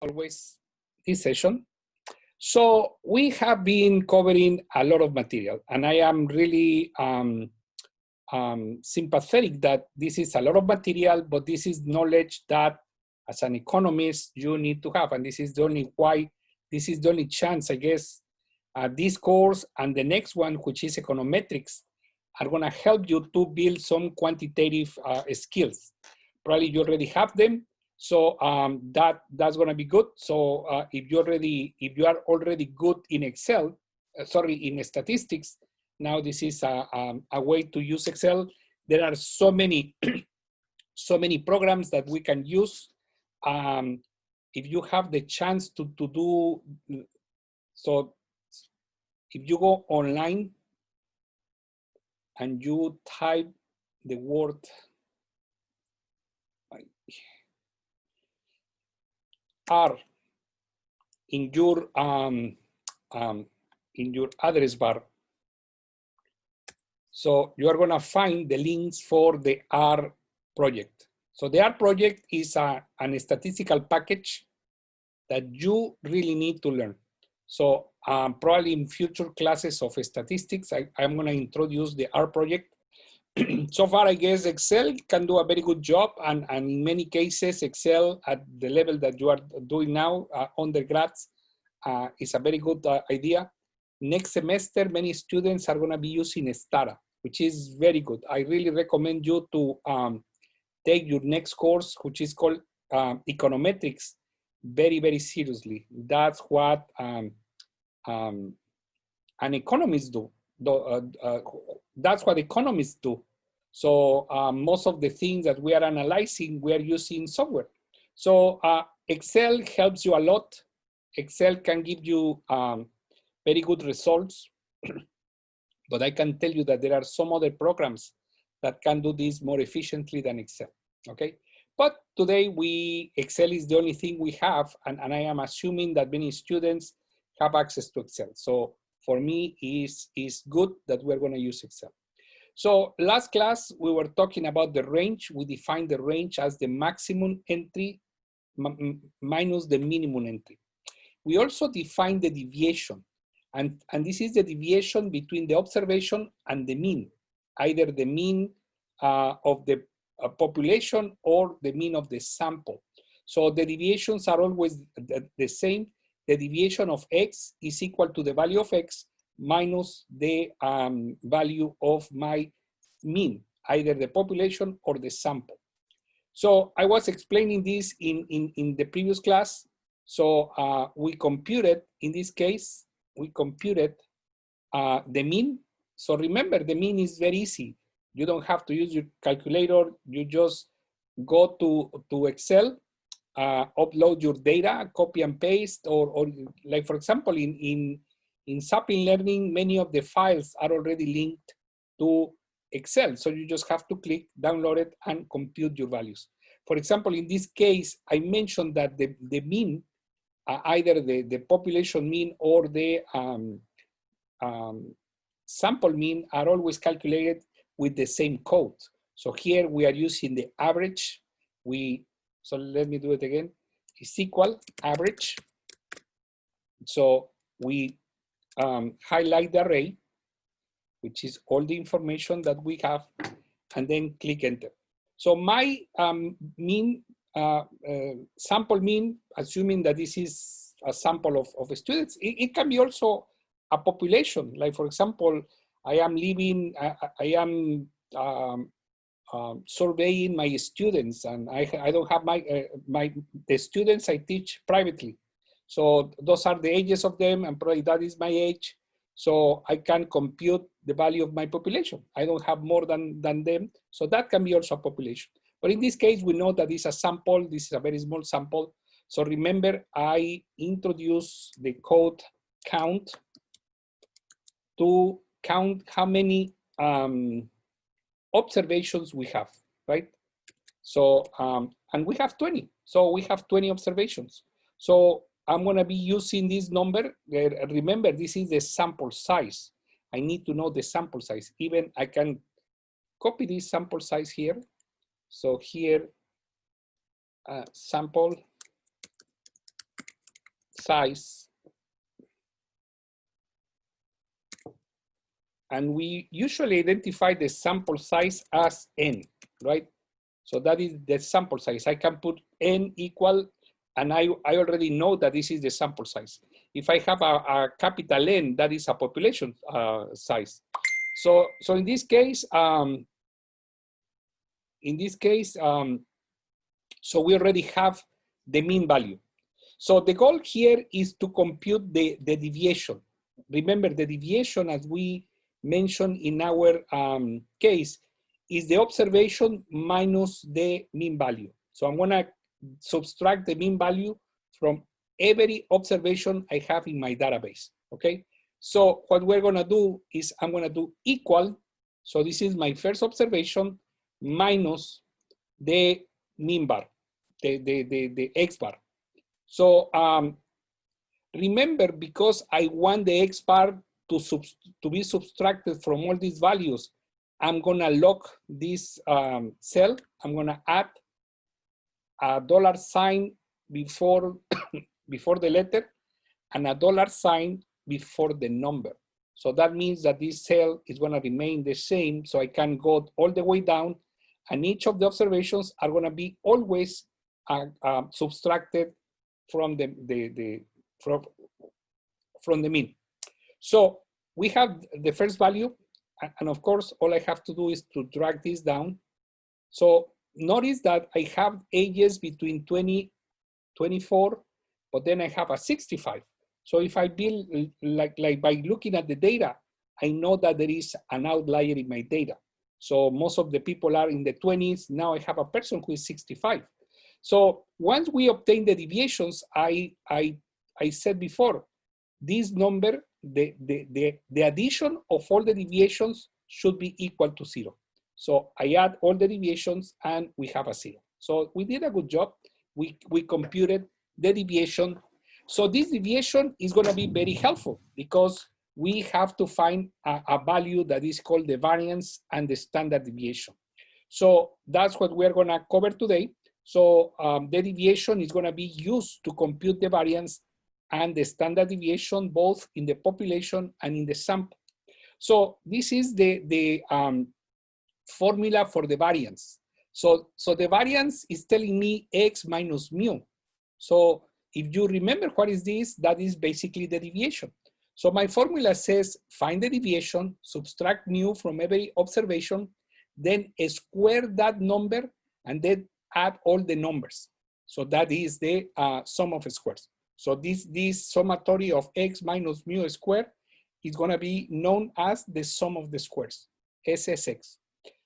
always this session. So we have been covering a lot of material, and I am really sympathetic that this is a lot of material, but this is knowledge that as an economist you need to have, and this is the only chance, I guess, this course and the next one, which is econometrics, are going to help you to build some quantitative skills. Probably you already have them, so that's going to be good. So if you are already good in Excel, in statistics, now this is a way to use Excel. There are so many so many programs that we can use. If you have the chance to do so, if you go online and you type the word R in your address bar, so you are going to find the links for the R project. So the R project is a statistical package that you really need to learn. So probably in future classes of statistics, I'm going to introduce the R project. So far, I guess Excel can do a very good job, and in many cases, Excel at the level that you are doing now, undergrads, is a very good idea. Next semester, many students are going to be using Stara, which is very good. I really recommend you to take your next course, which is called econometrics, very, very seriously. That's what an economist do. That's what economists do. So most of the things that we are analyzing, we are using software. So Excel helps you a lot. Excel can give you very good results, but I can tell you that there are some other programs that can do this more efficiently than Excel, okay? But today, Excel is the only thing we have, and I am assuming that many students have access to Excel. So for me, it's good that we're going to use Excel. So last class, we were talking about the range. We defined the range as the maximum entry minus the minimum entry. We also defined the deviation, and this is the deviation between the observation and the mean, either the mean of the population or the mean of the sample. So the deviations are always the same. The deviation of X is equal to the value of X minus the value of my mean, either the population or the sample. So I was explaining this in the previous class. So we computed, in this case, we computed the mean. So remember, the mean is very easy. You don't have to use your calculator. You just go to Excel, upload your data, copy and paste, or like, for example, in Sapling Learning, many of the files are already linked to Excel. So you just have to click, download it, and compute your values. For example, in this case, I mentioned that the mean, either the population mean or the sample mean, are always calculated with the same code. So here we are using the average. So let me do it again. Is equal average. So we highlight the array, which is all the information that we have, and then click enter. So my mean, sample mean, assuming that this is a sample of students, it can be also a population. Like, for example, I am surveying my students, and I don't have the students I teach privately. So those are the ages of them, and probably that is my age. So I can compute the value of my population. I don't have more than them. So that can be also a population. But in this case, we know that this is a sample. This is a very small sample. So remember, I introduce the code count to count how many observations we have, right? So, and we have 20. So we have 20 observations. So I'm going to be using this number. Remember, this is the sample size. I need to know the sample size. Even I can copy this sample size here. So here, sample size. And we usually identify the sample size as n, right? So that is the sample size. I can put n equal, and I already know that this is the sample size. If I have a capital N, that is a population size. So in this case, so we already have the mean value. So the goal here is to compute the deviation. Remember, the deviation, as we mentioned in our case, is the observation minus the mean value. So I'm gonna subtract the mean value from every observation I have in my database, okay? So what we're gonna do is I'm gonna do equal, so this is my first observation, minus the mean bar, the X bar. So remember, because I want the X bar to be subtracted from all these values, I'm gonna lock this cell. I'm gonna add a $sign before, before the letter and a $sign before the number. So that means that this cell is gonna remain the same, so I can go all the way down, and each of the observations are gonna be always subtracted from from the mean. So we have the first value, and of course, all I have to do is to drag this down. So notice that I have ages between 20, 24, but then I have a 65. So if I build like by looking at the data, I know that there is an outlier in my data. So most of the people are in the 20s. Now I have a person who is 65. So once we obtain the deviations, I said before, this number, the addition of all the deviations should be equal to 0. So I add all the deviations and we have a 0. So we did a good job. We computed the deviation. So this deviation is going to be very helpful because we have to find a value that is called the variance and the standard deviation. So that's what we're going to cover today. So the deviation is going to be used to compute the variance and the standard deviation, both in the population and in the sample. So this is the formula for the variance. So the variance is telling me X minus mu. So if you remember what is this, that is basically the deviation. So my formula says, find the deviation, subtract mu from every observation, then square that number, and then add all the numbers. So that is the sum of squares. So this summatory of X minus mu squared is gonna be known as the sum of the squares, SSX.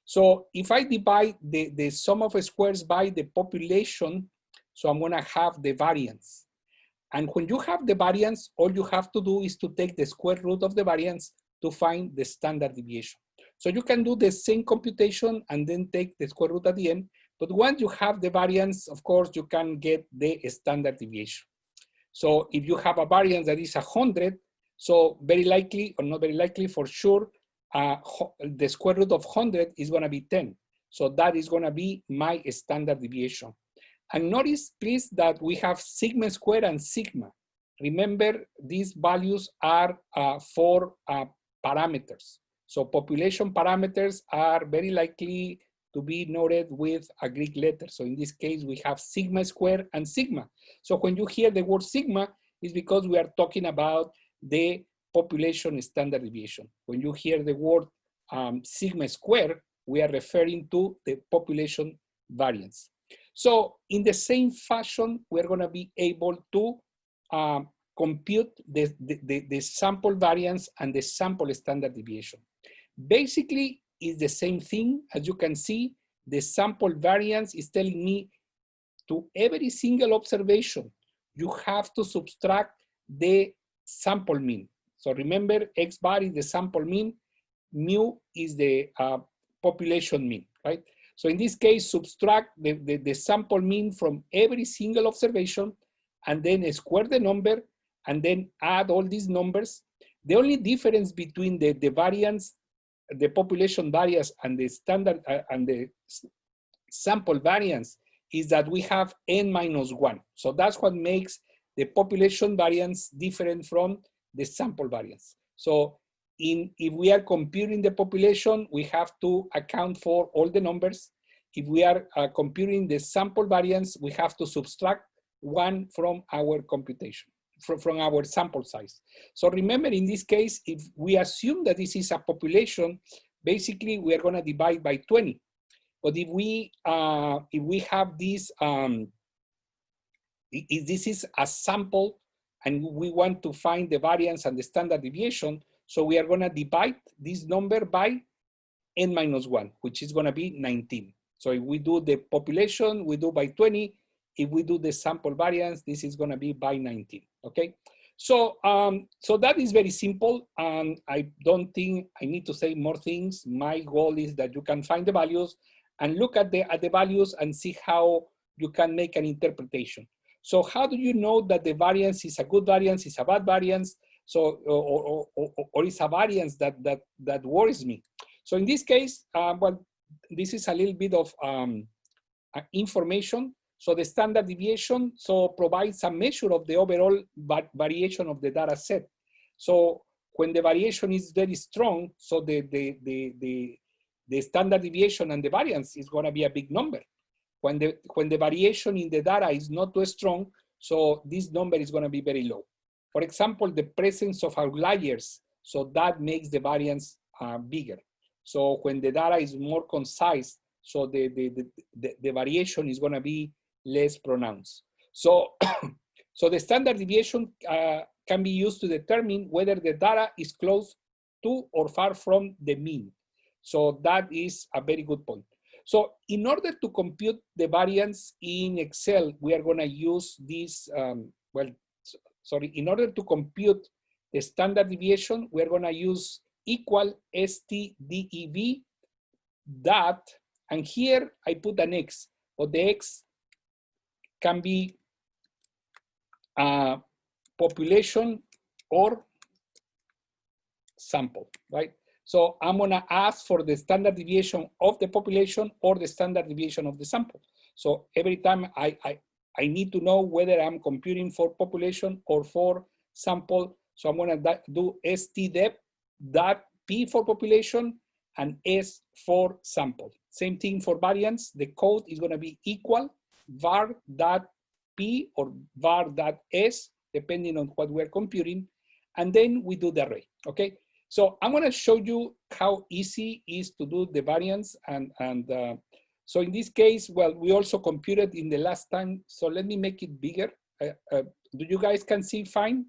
So if I divide the sum of squares by the population, so I'm gonna have the variance. And when you have the variance, all you have to do is to take the square root of the variance to find the standard deviation. So you can do the same computation and then take the square root at the end. But once you have the variance, of course, you can get the standard deviation. So if you have a variance that is 100, so very likely, or not very likely, for sure, the square root of 100 is going to be 10. So that is going to be my standard deviation. And notice, please, that we have sigma squared and sigma. Remember, these values are for parameters. So population parameters are very likely to be noted with a Greek letter. So in this case, we have sigma squared and sigma. So when you hear the word sigma, it's because we are talking about the population standard deviation. When you hear the word sigma squared, we are referring to the population variance. So in the same fashion, we're going to be able to compute the sample variance and the sample standard deviation. Basically, it's the same thing. As you can see, the sample variance is telling me to every single observation, you have to subtract the sample mean. So remember, X bar is the sample mean, mu is the population mean, right? So in this case, subtract the sample mean from every single observation and then square the number and then add all these numbers. The only difference between the variance, the population variance and the standard and the sample variance is that we have n minus 1. So that's what makes the population variance different from the sample variance. So if we are computing the population, we have to account for all the numbers. If we are computing the sample variance, we have to subtract one from our computation, from our sample size. So remember, in this case, if we assume that this is a population, basically we are going to divide by 20. But if we have this, if this is a sample and we want to find the variance and the standard deviation, so we are going to divide this number by n minus 1, which is going to be 19. So if we do the population, we do by 20. If we do the sample variance, this is going to be by 19. Okay. So so that is very simple. I don't think I need to say more things. My goal is that you can find the values and look at the values and see how you can make an interpretation. So how do you know that the variance is a good variance, is a bad variance, so or is a variance that worries me? So in this case, well, this is a little bit of information. So the standard deviation provides a measure of the overall variation of the data set. So when the variation is very strong, so the standard deviation and the variance is going to be a big number. When the variation in the data is not too strong, so this number is going to be very low. For example, the presence of outliers, so that makes the variance bigger. So when the data is more concise, so the variation is going to be less pronounced. So, so the standard deviation can be used to determine whether the data is close to or far from the mean. So that is a very good point. So in order to compute the variance in Excel, we are going to use this, in order to compute the standard deviation, we're going to use equal STDEV that, and here I put an X, but the X can be population or sample, right? So I'm gonna ask for the standard deviation of the population or the standard deviation of the sample. So every time I need to know whether I'm computing for population or for sample. So I'm gonna do STDEV that P for population and S for sample. Same thing for variance. The code is gonna be equal var.p or var.s, depending on what we're computing. And then we do the array, okay? So I'm gonna show you how easy it is to do the variance. So in this case, well, we also computed in the last time. So let me make it bigger. Do you guys can see fine?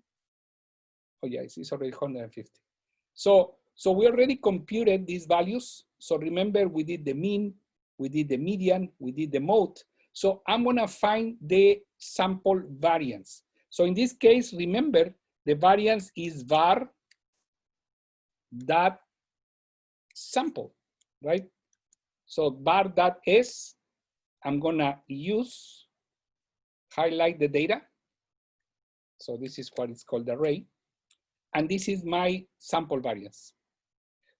Oh yeah, it's already 150. So we already computed these values. So remember, we did the mean, we did the median, we did the mode. So I'm gonna find the sample variance. So in this case, remember, the variance is var that sample, right? So var that s, I'm gonna use, highlight the data. So this is what is called the array. And this is my sample variance.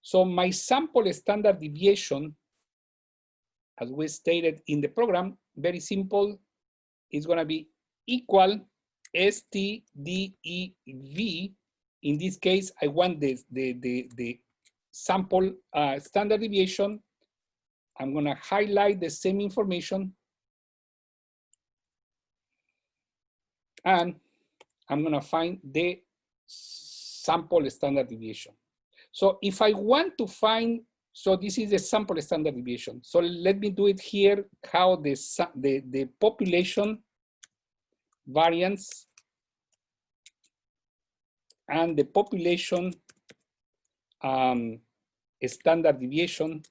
So my sample standard deviation, as we stated in the program, very simple, is gonna be equal STDEV. In this case, I want the sample standard deviation. I'm gonna highlight the same information. And I'm gonna find the sample standard deviation. So if I want to find, so this is the sample standard deviation. So let me do it here, how the population variance and the population standard deviation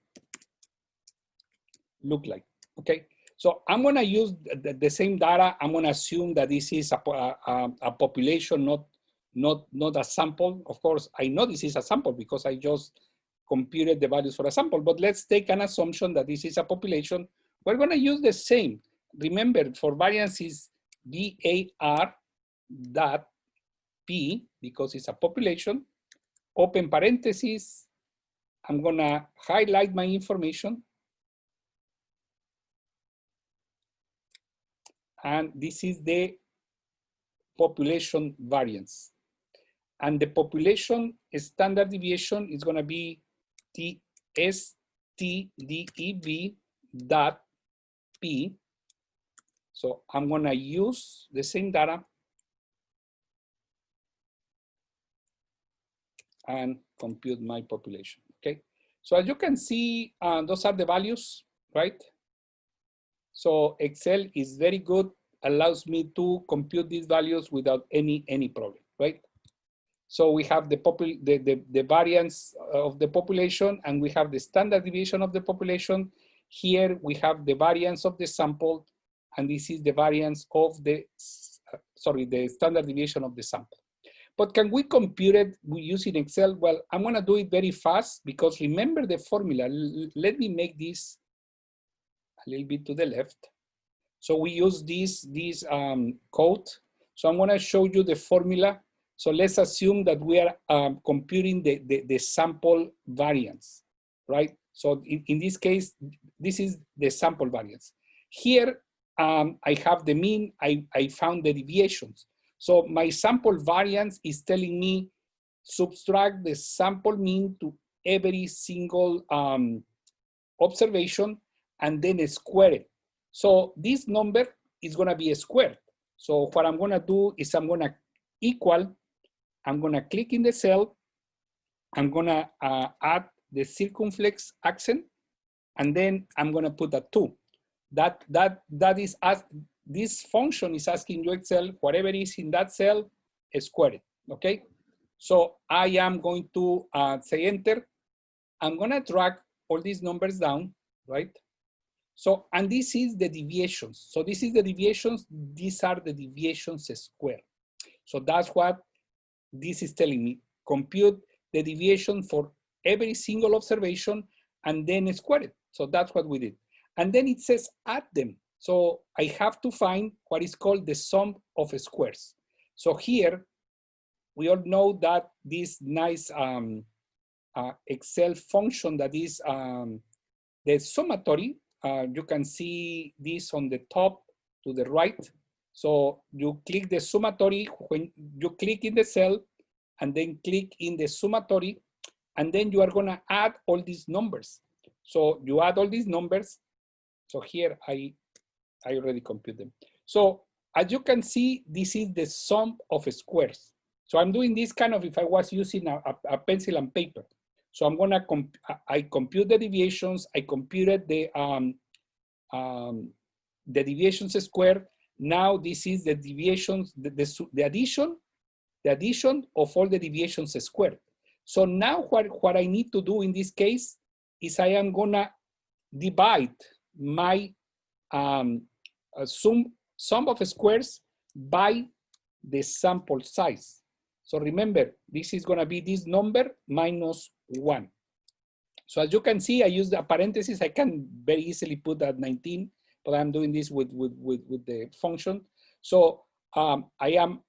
look like, okay? So I'm gonna use the same data. I'm gonna assume that this is a population, not a sample. Of course, I know this is a sample because I just computed the values for a sample, but let's take an assumption that this is a population. We're gonna use the same. Remember, for variance is var dot p, because it's a population, open parentheses, I'm gonna highlight my information. And this is the population variance. And the population standard deviation is going to be TSTDEV dot P. So I'm going to use the same data and compute my population, okay? So as you can see, those are the values, right? So Excel is very good, allows me to compute these values without any problem, right? So we have the variance of the population, and we have the standard deviation of the population. Here we have the variance of the sample, and this is the variance of the, the standard deviation of the sample. But can we compute it using Excel? Well, I'm gonna do it very fast because remember the formula. Let me make this a little bit to the left. So we use this code. So I'm gonna show you the formula. So let's assume that we are computing the sample variance, right? So in this case, this is the sample variance. Here, I have the mean, I found the deviations. So my sample variance is telling me subtract the sample mean to every single observation and then square it. So this number is gonna be squared. So what I'm gonna do is I'm gonna click in the cell, I'm gonna add the circumflex accent, and then I'm gonna put a 2. That is, as this function is asking you Excel, whatever is in that cell, square it, okay? So I am going to say enter. I'm gonna drag all these numbers down, right? So, and this is the deviations. So this is the deviations, these are the deviations squared. So that's what this is telling me. Compute the deviation for every single observation and then square it. So that's what we did. And then it says add them. So I have to find what is called the sum of squares. So here, we all know that this nice Excel function that is the summatory, you can see this on the top to the right. So you click the summatory when you click in the cell and then click in the summatory, and then you are gonna add all these numbers. So you add all these numbers. So here I already compute them. So as you can see, this is the sum of squares. So I'm doing this kind of if I was using a pencil and paper. So I'm gonna, I compute the deviations, I computed the deviations squared. Now this is the deviations, the addition of all the deviations squared. So now what I need to do in this case is I am gonna divide my sum of squares by the sample size. So remember, this is gonna be this number minus 1. So as you can see, I use the parentheses. I can very easily put that 19, but I'm doing this with the function. So I am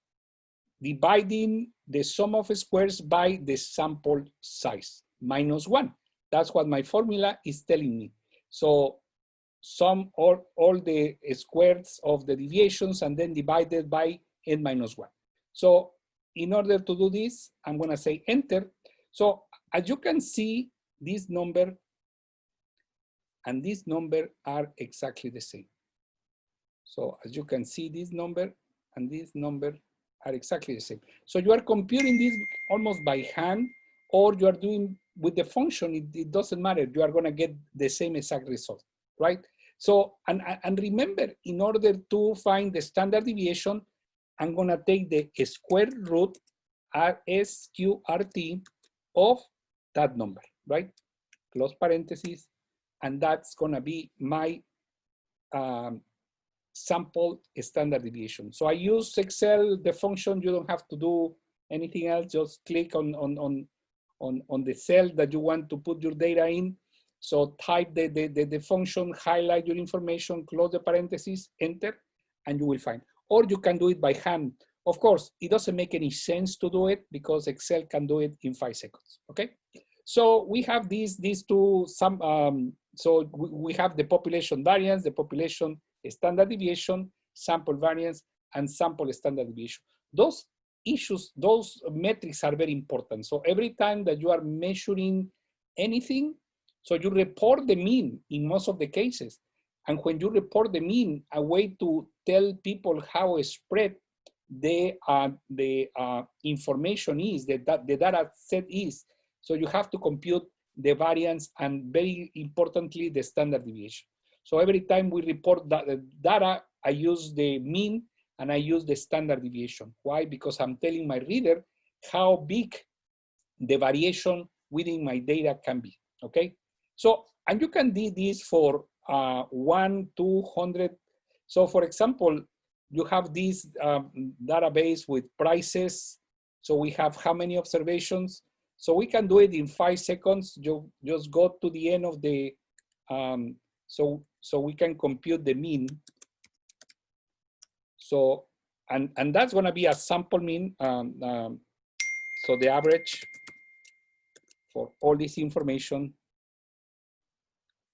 dividing the sum of squares by the sample size, minus 1. That's what my formula is telling me. So sum all the squares of the deviations and then divided by n minus 1. So in order to do this, I'm gonna say enter. So as you can see, this number and this number are exactly the same. So as you can see, this number and this number are exactly the same. So you are computing this almost by hand, or you are doing with the function, it doesn't matter. You are gonna get the same exact result, right? So, and remember, in order to find the standard deviation, I'm gonna take the square root SQRT of that number, right? Close parentheses, and that's gonna be my sample standard deviation. So I use Excel, the function, you don't have to do anything else, just click on the cell that you want to put your data in. So type the function, highlight your information, close the parentheses, enter, and you will find. Or you can do it by hand. Of course, it doesn't make any sense to do it because Excel can do it in 5 seconds, okay? So we have these two, so we have the population variance, the population standard deviation, sample variance, and sample standard deviation. those issues, those metrics are very important. So every time that you are measuring anything, so you report the mean in most of the cases. And when you report the mean, a way to tell people how spread the information is, the data set is. So you have to compute the variance and very importantly, the standard deviation. So every time we report the data, I use the mean and I use the standard deviation. Why? Because I'm telling my reader how big the variation within my data can be, okay? So, and you can do this for 1, 200. So for example, you have this database with prices. So we have how many observations? So we can do it in 5 seconds. You just go to the end of the, so we can compute the mean. So, and that's gonna be a sample mean. So the average for all this information.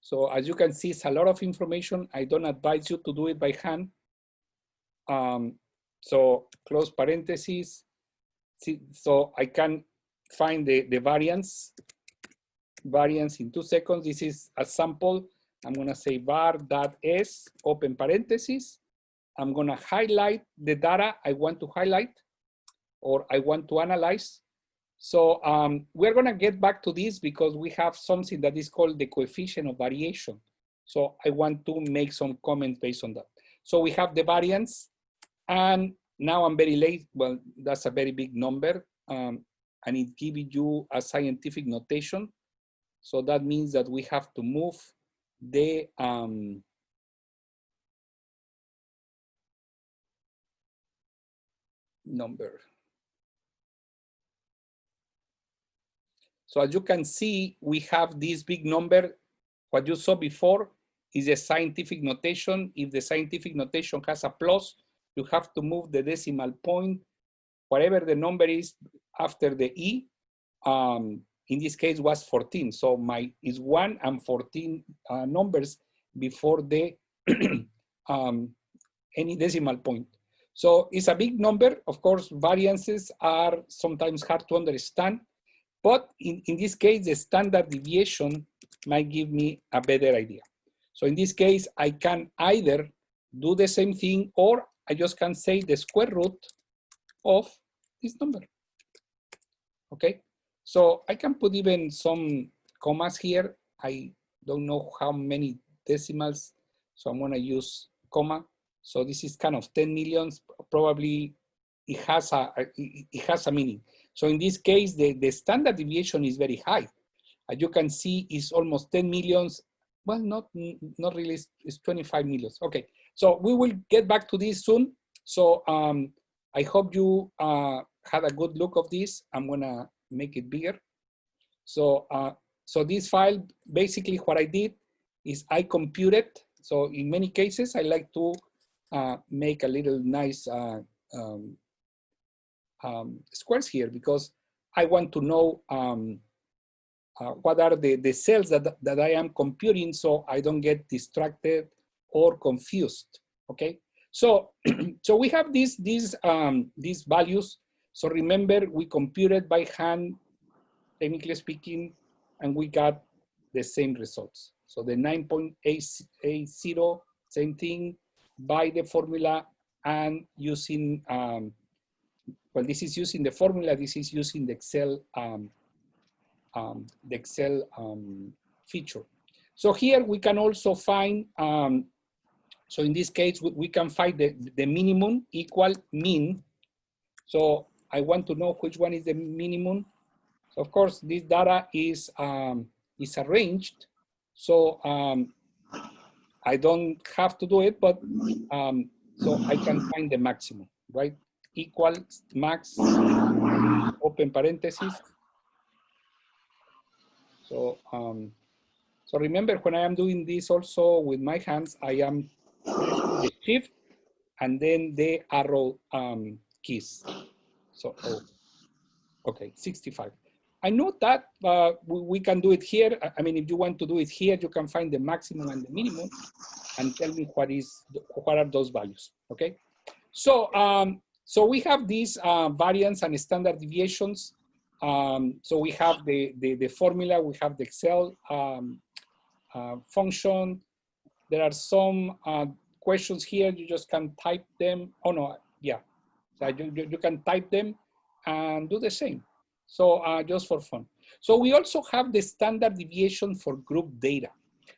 So as you can see, it's a lot of information. I don't advise you to do it by hand. So close parentheses. See, so I can find the variance in 2 seconds. This is a sample. I'm gonna say var.s, open parentheses. I'm gonna highlight the data I want to highlight or I want to analyze. So we're gonna get back to this because we have something that is called the coefficient of variation. So I want to make some comments based on that. So we have the variance and now I'm very late. Well, that's a very big number and it gives you a scientific notation. So that means that we have to move the number. So as you can see, we have this big number. What you saw before is a scientific notation. If the scientific notation has a plus, you have to move the decimal point, whatever the number is after the E. In this case was 14. So my is 1 and 14 numbers before the any decimal point. So it's a big number. Of course, variances are sometimes hard to understand. But in this case, the standard deviation might give me a better idea. So in this case, I can either do the same thing or I just can say the square root of this number. Okay, so I can put even some commas here. I don't know how many decimals, so I'm gonna use comma. So this is kind of 10 millions, probably it has a meaning. So in this case, the standard deviation is very high. As you can see, it's almost 10 millions. Well, not really, it's 25 millions. Okay, so we will get back to this soon. So I hope you had a good look of this. I'm gonna make it bigger. So, so this file, basically what I did is I computed. So in many cases, I like to make a little nice squares here because I want to know what are the cells that I am computing so I don't get distracted or confused, okay? So, so we have these values. So remember, we computed by hand, technically speaking, and we got the same results. So the 9.880, same thing, by the formula and using, well, this is using the formula, this is using the Excel feature. So here we can also find, so in this case, we can find the minimum equal mean. So I want to know which one is the minimum. So of course, this data is arranged. So I don't have to do it, but so I can find the maximum, right? Equal max, open parentheses. So, so remember when I am doing this also with my hands, I am pressing the shift and then the arrow keys. So, oh, okay, 65. I know that we can do it here. I mean, if you want to do it here, you can find the maximum and the minimum and tell me what are those values, okay? So, So we have these variance and standard deviations. So we have the formula, we have the Excel function. There are some questions here, you just can type them. Oh no, yeah. So you can type them and do the same. So just for fun. So we also have the standard deviation for group data.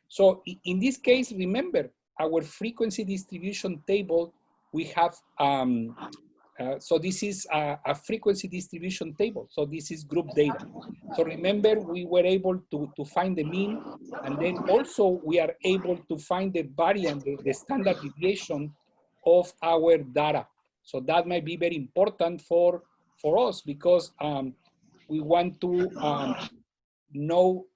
So in this case, remember our frequency distribution table, we have, so this is a frequency distribution table. So this is group data. So remember, we were able to find the mean, and then also we are able to find the variance, the standard deviation of our data. So that might be very important for us because we want to know,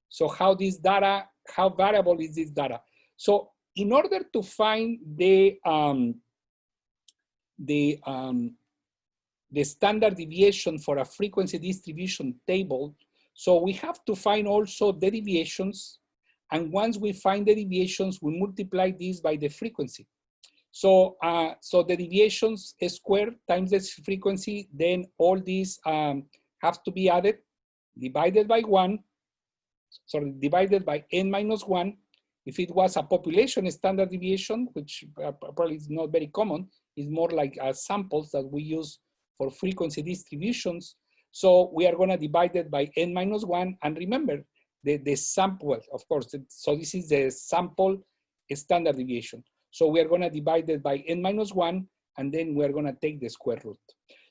so how this data, how variable is this data? So in order to find the standard deviation for a frequency distribution table, so we have to find also the deviations, and once we find the deviations, we multiply this by the frequency. So, so the deviations squared times the frequency, then all these have to be added, divided by 1, sorry, divided by n minus 1. If it was a population standard deviation, which probably is not very common, is more like samples that we use for frequency distributions. So we are going to divide it by n minus 1. And remember, the sample, of course, so this is the sample standard deviation. So we are going to divide it by n minus 1, and then we're going to take the square root.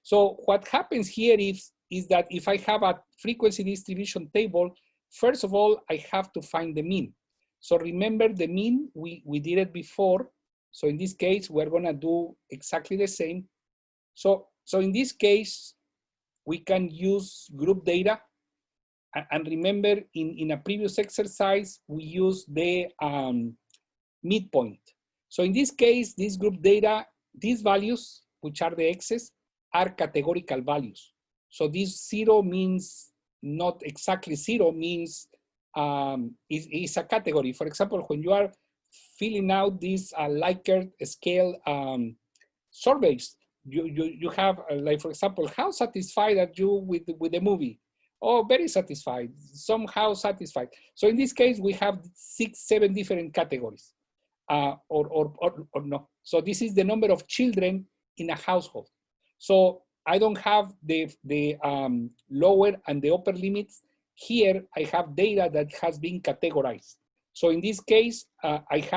So what happens here is that if I have a frequency distribution table, first of all, I have to find the mean. So remember the mean, we did it before. So in this case, we're gonna do exactly the same. So in this case, we can use group data. And remember, in a previous exercise, we used the midpoint. So in this case, this group data, these values, which are the x's, are categorical values. So this 0 means not exactly 0, means is a category. For example, when you are filling out these Likert scale surveys, you have like, for example, how satisfied are you with the movie? Oh, very satisfied, somehow satisfied. So in this case, we have 6, 7 different categories, or no. So this is the number of children in a household. So I don't have the lower and the upper limits. Here, I have data that has been categorized. So in this case, I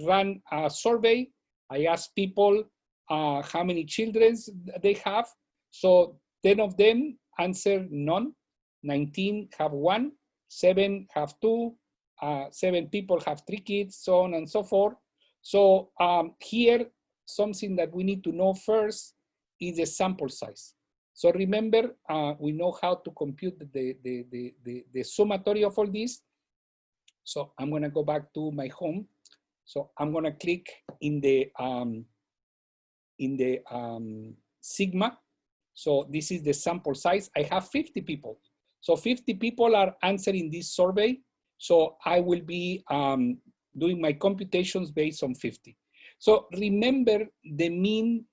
ran a survey. I asked people how many children they have. So 10 of them answered none, 19 have 1, 7 have 2, 7 people have 3 kids, so on and so forth. So here, something that we need to know first is the sample size. So remember, we know how to compute the summatory of all these. So I'm gonna go back to my home. So I'm gonna click in the sigma. So this is the sample size. I have 50 people. So 50 people are answering this survey. So I will be doing my computations based on 50. So remember the mean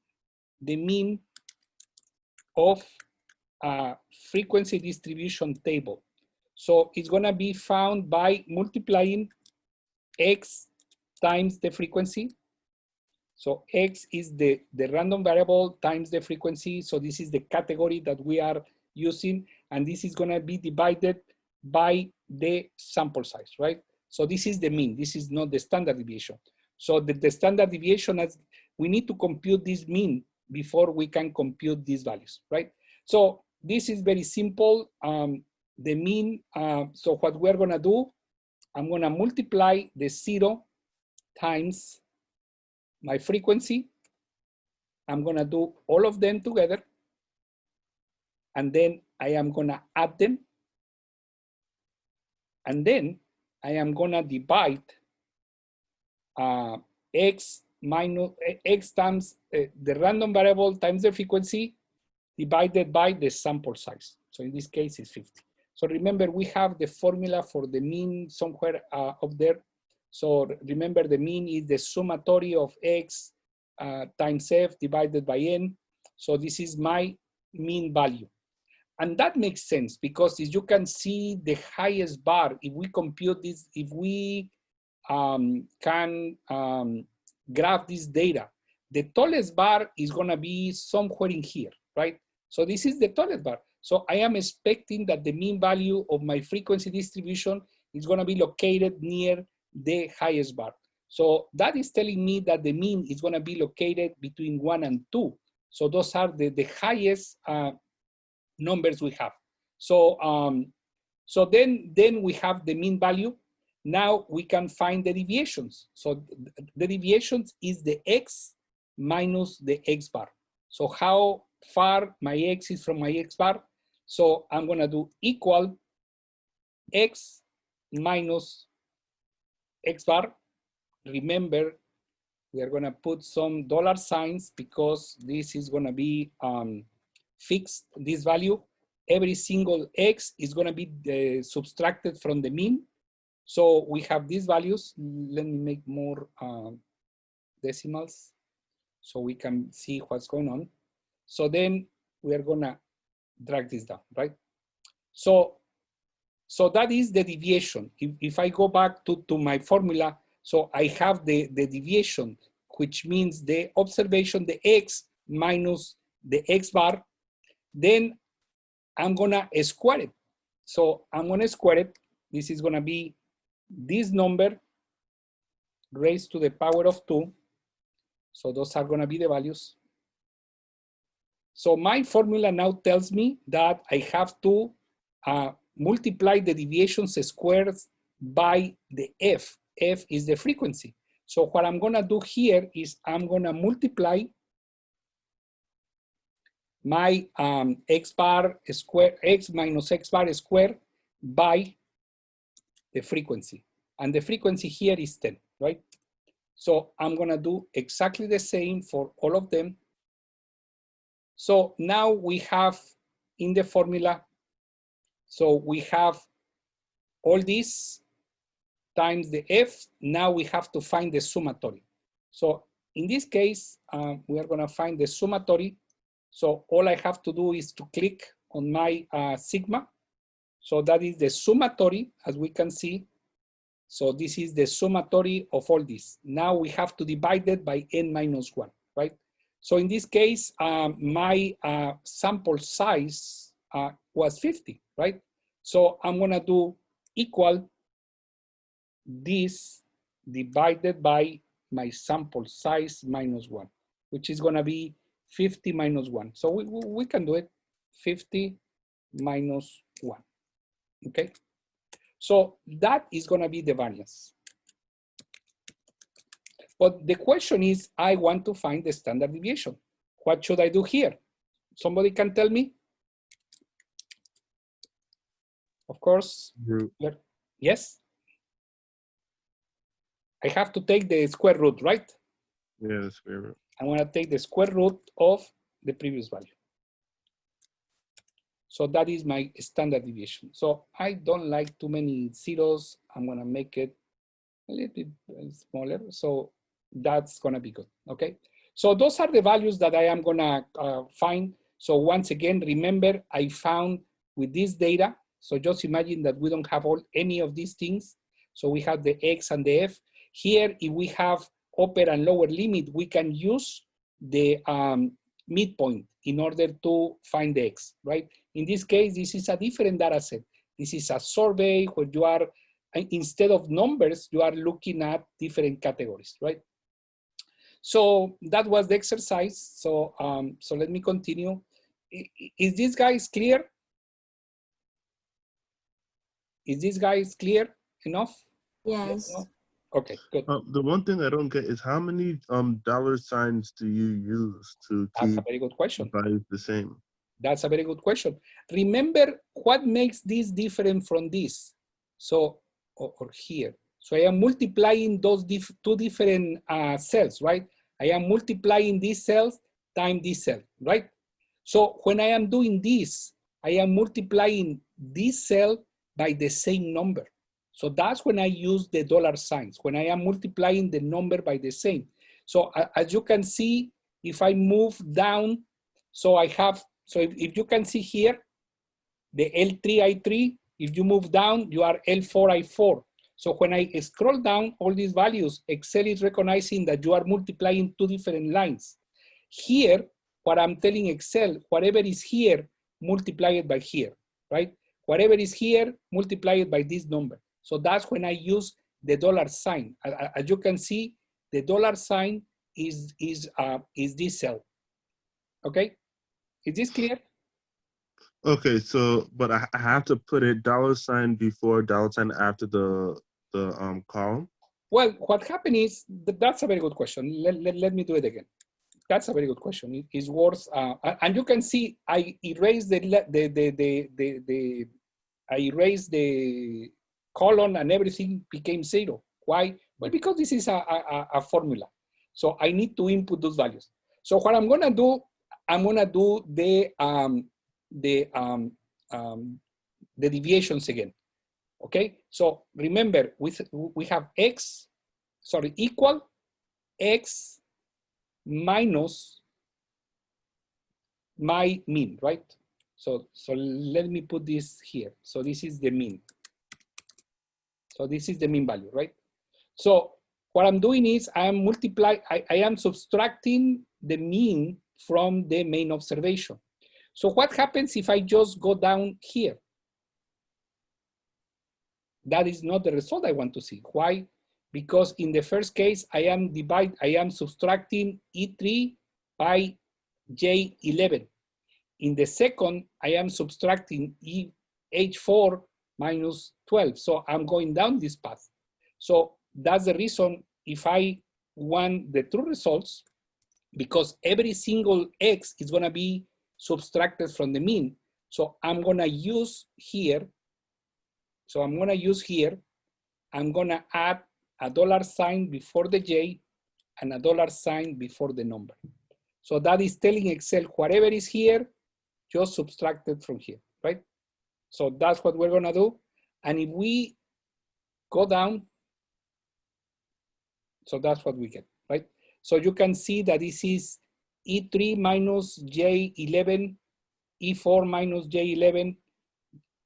of a frequency distribution table. So it's gonna be found by multiplying x times the frequency. So x is the random variable times the frequency. So this is the category that we are using, and this is gonna be divided by the sample size, right? So this is the mean, this is not the standard deviation. So the standard deviation, as we need to compute this mean before we can compute these values, right? So this is very simple. The mean, so what we're gonna do, I'm gonna multiply the 0 times my frequency. I'm gonna do all of them together, and then I am gonna add them, and then I am gonna divide x times the random variable times the frequency divided by the sample size. So in this case, it's 50. So remember, we have the formula for the mean somewhere up there. So remember, the mean is the summatory of x times F divided by N. So this is my mean value. And that makes sense because as you can see the highest bar, if we compute this, if we can graph this data, the tallest bar is gonna be somewhere in here, right? So this is the tallest bar. So I am expecting that the mean value of my frequency distribution is gonna be located near the highest bar. So that is telling me that the mean is gonna be located between 1 and 2. So those are the highest numbers we have. So so then we have the mean value. Now we can find the deviations. So the deviations is the x minus the x bar. So how far my x is from my x bar? So I'm gonna do equal x minus x bar. Remember, we are gonna put some dollar signs because this is gonna be fixed, this value. Every single x is gonna be subtracted from the mean. So we have these values. Let me make more decimals so we can see what's going on. So then we are gonna drag this down, right? So that is the deviation. If I go back to my formula, so I have the deviation, which means the observation, the x minus the x bar, then I'm gonna square it. So I'm gonna square it. This is gonna be this number raised to the power of 2. So those are gonna be the values. So my formula now tells me that I have to multiply the deviations squared by the f. F is the frequency. So what I'm gonna do here is I'm gonna multiply my x bar square, x minus x bar squared by the frequency. And the frequency here is 10, right? So I'm gonna do exactly the same for all of them. So now we have in the formula, so we have all this times the f. Now we have to find the summatory. So in this case, we are gonna find the summatory. So all I have to do is to click on my sigma. So that is the summatory, as we can see. So this is the summatory of all this. Now we have to divide it by n minus 1, right? So in this case, my sample size was 50, right? So I'm gonna do equal this divided by my sample size minus 1, which is gonna be 50 minus 1. So we can do it, 50 minus 1, okay? So that is gonna be the variance. But the question is, I want to find the standard deviation. What should I do here? Somebody can tell me? Of course. Root. Yes? I have to take the square root, right? Yeah, the square root. I'm gonna take the square root of the previous value. So that is my standard deviation. So I don't like too many zeros. I'm gonna make it a little bit smaller. So that's gonna be good, okay? So those are the values that I am gonna find. So once again, remember I found with this data, so just imagine that we don't have any of these things. So we have the X and the F. Here, if we have upper and lower limit, we can use the midpoint in order to find the X, right? In this case, this is a different data set. This is a survey where you are, instead of numbers, you are looking at different categories, right? So that was the exercise. So, so let me continue. Is this guys clear? Is this guys clear enough? Yes. No? Okay, good. The one thing I don't get is how many dollar signs do you use to That's a keep very good question. values the same? That's a very good question. Remember what makes this different from this? So, or here. So I am multiplying those two different cells, right? I am multiplying these cells times this cell, right? So when I am doing this, I am multiplying this cell by the same number. So that's when I use the dollar signs, when I am multiplying the number by the same. So as you can see, if I move down, so I have, so if you can see here, the L3I3, if you move down, you are L4I4. So when I scroll down all these values, Excel is recognizing that you are multiplying two different lines. Here, what I'm telling Excel, whatever is here, multiply it by here, right? Whatever is here, multiply it by this number. So that's when I use the dollar sign. As you can see, the dollar sign is this cell. Okay, is this clear? Okay, so but I have to put a dollar sign before, dollar sign after the column. Well, what happened is that's a very good question. Let me do it again. That's a very good question. It is worth, and you can see I erased I erased the column and everything became 0. Why? Well, because this is a formula. So I need to input those values. So what I'm gonna do, I'm gonna do the deviations again. Okay, so remember we have x, sorry, equal x minus my mean, right? So let me put this here. So this is the mean. So this is the mean value, right? So what I'm doing is I am subtracting the mean from the main observation. So what happens if I just go down here? That is not the result I want to see. Why? Because in the first case, I am subtracting E3 by J11. In the second, I am subtracting H4 minus 12. So I'm going down this path. So that's the reason if I want the true results, because every single X is gonna be subtracted from the mean. So I'm gonna use here, I'm gonna add a dollar sign before the J and a dollar sign before the number. So that is telling Excel whatever is here, just subtract it from here, right? So that's what we're gonna do. And if we go down, so that's what we get, right? So you can see that this is E3 minus J11, E4 minus J11,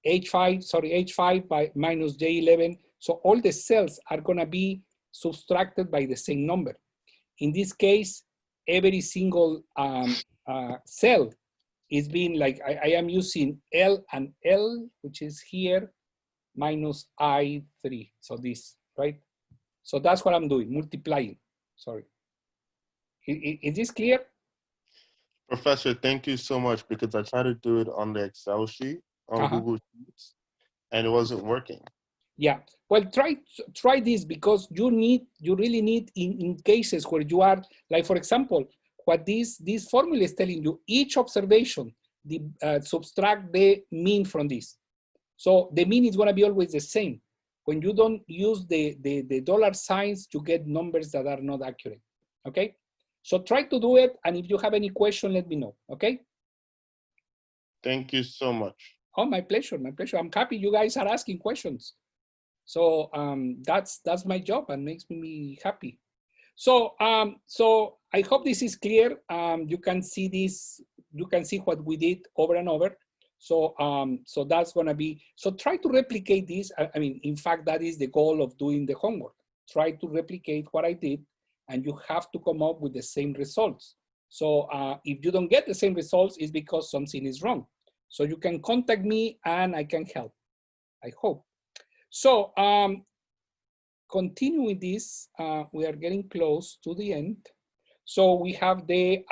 H5 by minus J11. So all the cells are gonna be subtracted by the same number. In this case, every single cell is being like, I am using L and L, which is here, minus I3. So this, right? So that's what I'm doing, multiplying. Sorry. Is this clear? Professor, thank you so much, because I tried to do it on the Excel sheet on Google Sheets and it wasn't working. Yeah, well, try this, because you really need in cases where you are, like for example, what this formula is telling you, each observation, subtract the mean from this. So the mean is gonna be always the same. When you don't use the dollar signs, you get numbers that are not accurate, okay? So try to do it, and if you have any question, let me know, okay? Thank you so much. Oh, my pleasure, my pleasure. I'm happy you guys are asking questions. So that's my job and makes me happy. So so I hope this is clear. You can see this. You can see what we did over and over. So so that's gonna be. So try to replicate this. I mean, in fact, that is the goal of doing the homework. Try to replicate what I did, and you have to come up with the same results. So if you don't get the same results, it's because something is wrong. So you can contact me and I can help. I hope. So continuing this, we are getting close to the end. So we have the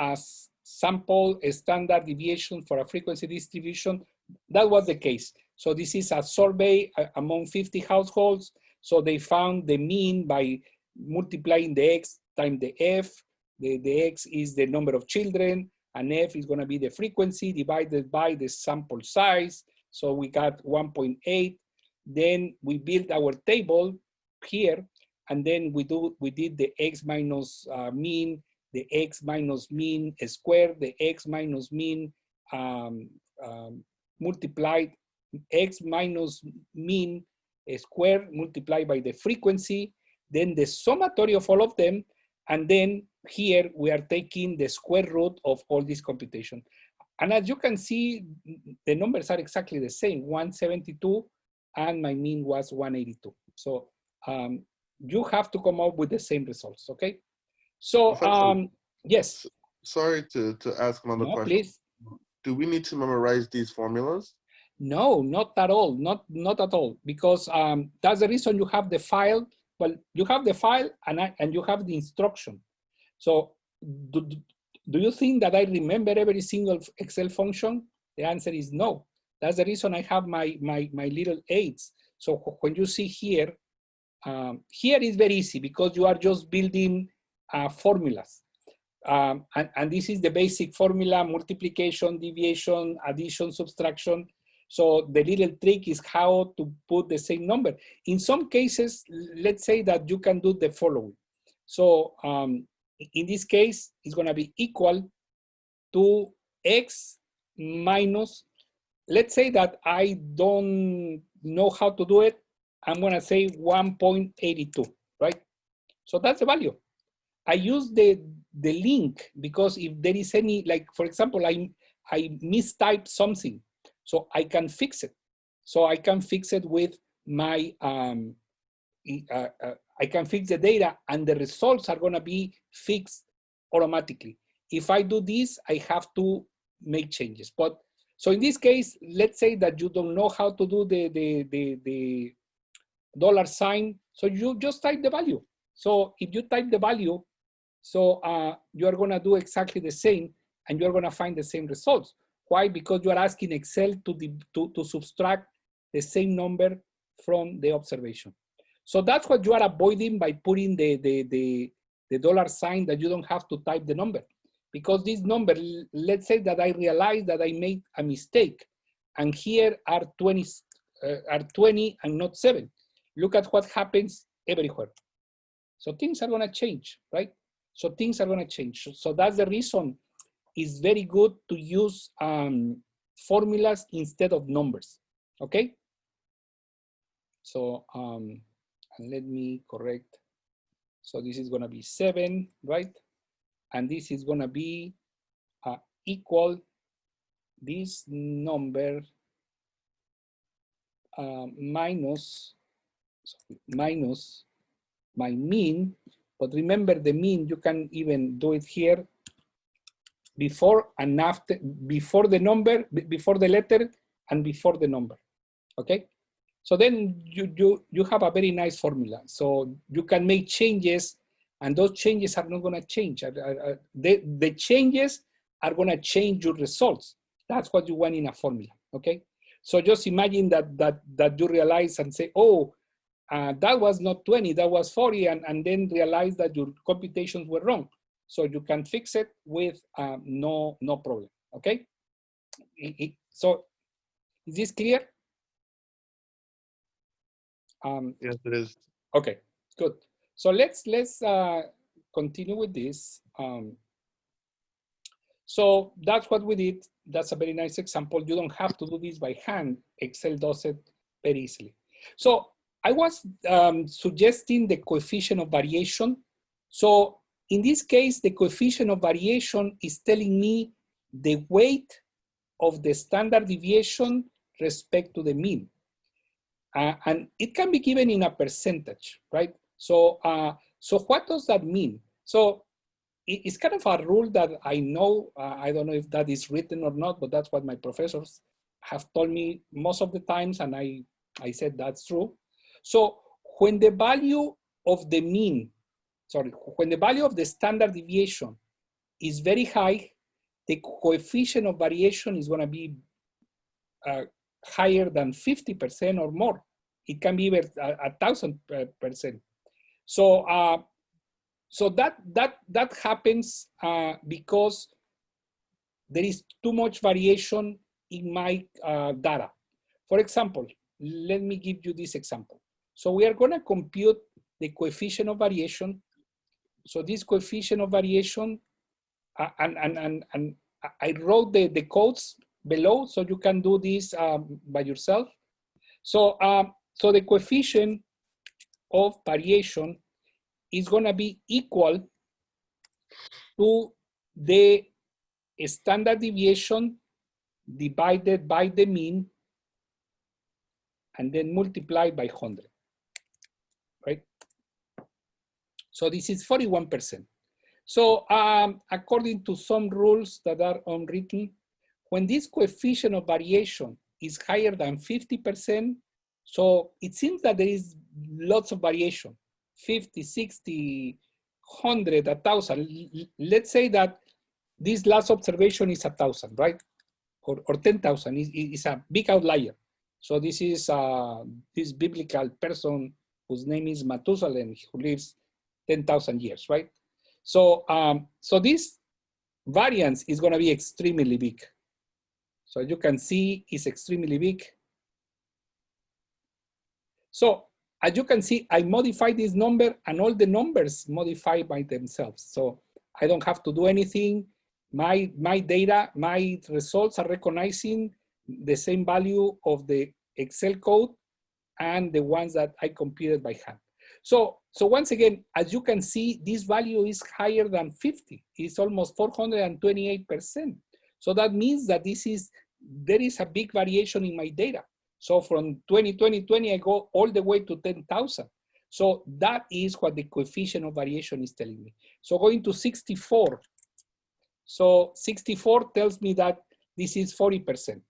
sample standard deviation for a frequency distribution. That was the case. So this is a survey among 50 households. So they found the mean by multiplying the X times the F. The X is the number of children, and F is gonna be the frequency divided by the sample size. So we got 1.8. Then we built our table here, and then we did the X minus mean, the X minus mean squared, the X minus mean multiplied, X minus mean squared multiplied by the frequency, then the summatory of all of them, and then here we are taking the square root of all this computation. And as you can see, the numbers are exactly the same, 172, and my mean was 182. So you have to come up with the same results, okay? So yes. Sorry to ask another question. Please. Do we need to memorize these formulas? No, not at all, not at all, because that's the reason you have the file. Well, you have the file and you have the instruction. So do you think that I remember every single Excel function? The answer is no. That's the reason I have my little aids. So when you see here, here is very easy because you are just building formulas. And this is the basic formula: multiplication, deviation, addition, subtraction. So the little trick is how to put the same number. In some cases, let's say that you can do the following. So in this case, it's going to be equal to x minus, let's say that I don't know how to do it. I'm going to say 1.82, right? So that's the value. I use the link because if there is any, like, for example, I mistyped something, so I can fix it. So I can fix it with my, I can fix the data and the results are going to be fixed automatically. If I do this, I have to make changes. But so in this case, let's say that you don't know how to do the dollar sign, so you just type the value. So if you type the value, so you are going to do exactly the same and you're going to find the same results. Why? Because you are asking Excel to subtract the same number from the observation. So that's what you are avoiding by putting the dollar sign, that you don't have to type the number. Because this number, let's say that I realize that I made a mistake and here are 20 and not 7. Look at what happens everywhere. So things are going to change, right? So things are going to change. So that's the reason it's very good to use formulas instead of numbers, okay? So let me correct. So this is going to be 7, right? And this is going to be equal this number minus my mean. But remember, the mean, you can even do it here before and after, before the number, before the letter, and before the number, okay? So then you have a very nice formula. So you can make changes, and those changes are not gonna change. The changes are gonna change your results. That's what you want in a formula, okay? So just imagine that you realize and say, oh, that was not 20, that was 40, and then realize that your computations were wrong. So you can fix it with no problem, okay? So is this clear? Yes, it is. Okay, good. So let's continue with this. So that's what we did. That's a very nice example. You don't have to do this by hand. Excel does it very easily. So I was suggesting the coefficient of variation. So in this case, the coefficient of variation is telling me the weight of the standard deviation respect to the mean. And it can be given in a percentage, right? So, so what does that mean? So it's kind of a rule that I know, I don't know if that is written or not, but that's what my professors have told me most of the times, and I said that's true. So when the value of the mean, when the value of the standard deviation is very high, the coefficient of variation is going to be higher than 50% or more. It can be even 1,000%. So so that happens because there is too much variation in my data. For example, let me give you this example. So we are going to compute the coefficient of variation. So this coefficient of variation, and I wrote the codes below, so you can do this by yourself. So so the coefficient of variation is going to be equal to the standard deviation divided by the mean and then multiplied by 100, right? So this is 41%. So according to some rules that are unwritten, when this coefficient of variation is higher than 50%, so it seems that there is lots of variation, 50, 60, 100, 1,000. Let's say that this last observation is 1,000, right? Or 10,000 is a big outlier. So this is this biblical person whose name is Methuselah, who lives 10,000 years, right? So, so this variance is going to be extremely big. So you can see it's extremely big. So as you can see, I modify this number and all the numbers modify by themselves. So I don't have to do anything. My data, my results are recognizing the same value of the Excel code and the ones that I computed by hand. So once again, as you can see, this value is higher than 50. It's almost 428%. So that means that there is a big variation in my data. So from 20, I go all the way to 10,000. So that is what the coefficient of variation is telling me. So going to 64. So 64 tells me that this is 40%,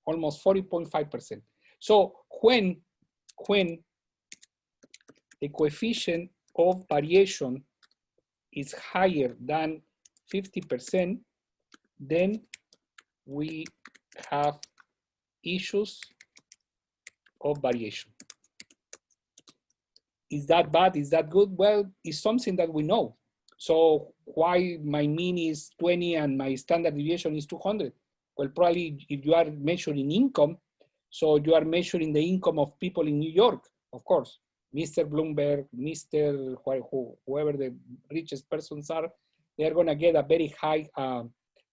almost 40.5%. So when the coefficient of variation is higher than 50%, then we have issues of variation. Is that bad? Is that good? Well, it's something that we know. So why my mean is 20 and my standard deviation is 200? Well, probably if you are measuring income, so you are measuring the income of people in New York, of course. Mr. Bloomberg, Mr. whoever the richest persons are, they're going to get a very high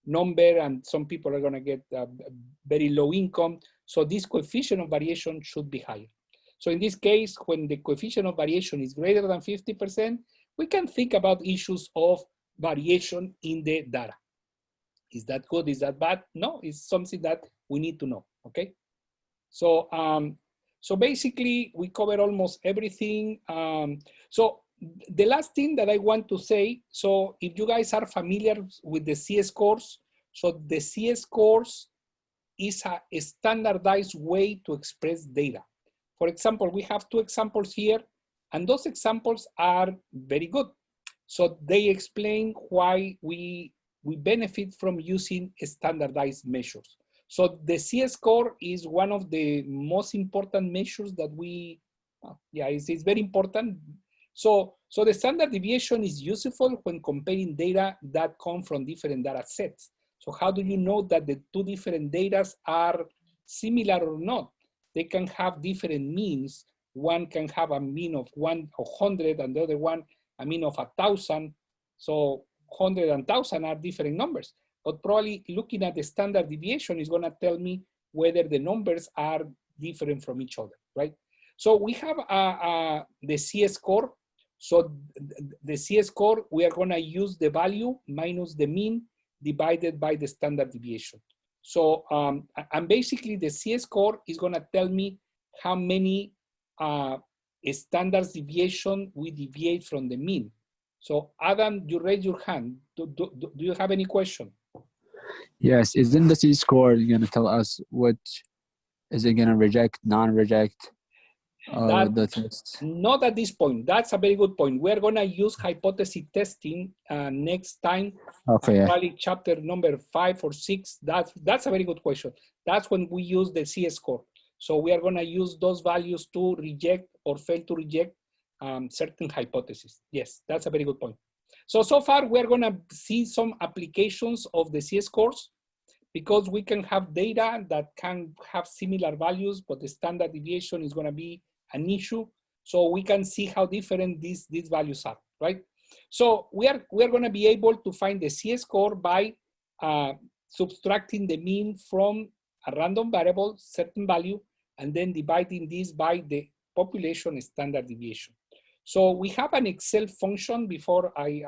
number, and some people are going to get a very low income. So this coefficient of variation should be higher. So in this case, when the coefficient of variation is greater than 50%, we can think about issues of variation in the data. Is that good? Is that bad? No, it's something that we need to know, okay? So, so basically, we cover almost everything. So the last thing that I want to say, so if you guys are familiar with the CS course, so the CS course is a standardized way to express data. For example, we have two examples here, and those examples are very good. So they explain why we benefit from using standardized measures. So the CS score is one of the most important measures that we, it's very important. So the standard deviation is useful when comparing data that come from different data sets. So how do you know that the two different data are similar or not? They can have different means. One can have a mean of 100 and the other one a mean of 1,000. So 100 and 1,000 are different numbers. But probably looking at the standard deviation is going to tell me whether the numbers are different from each other, right? So we have the CS score. So the CS score, we are going to use the value minus the mean divided by the standard deviation. So, and basically the CS score is going to tell me how many standard deviation we deviate from the mean. So Adam, you raise your hand. Do you have any question? Yes, isn't the C score going to tell us which, is it going to reject, non-reject the test? Not at this point. That's a very good point. We're going to use hypothesis testing next time. Okay. Probably chapter number 5 or 6. That's a very good question. That's when we use the CS score. So we are going to use those values to reject or fail to reject certain hypotheses. Yes, that's a very good point. So far, we're going to see some applications of the CS scores because we can have data that can have similar values, but the standard deviation is going to be an issue. So we can see how different these values are, right? So we are going to be able to find the CS score by subtracting the mean from a random variable, certain value, and then dividing this by the population standard deviation. So we have an Excel function before I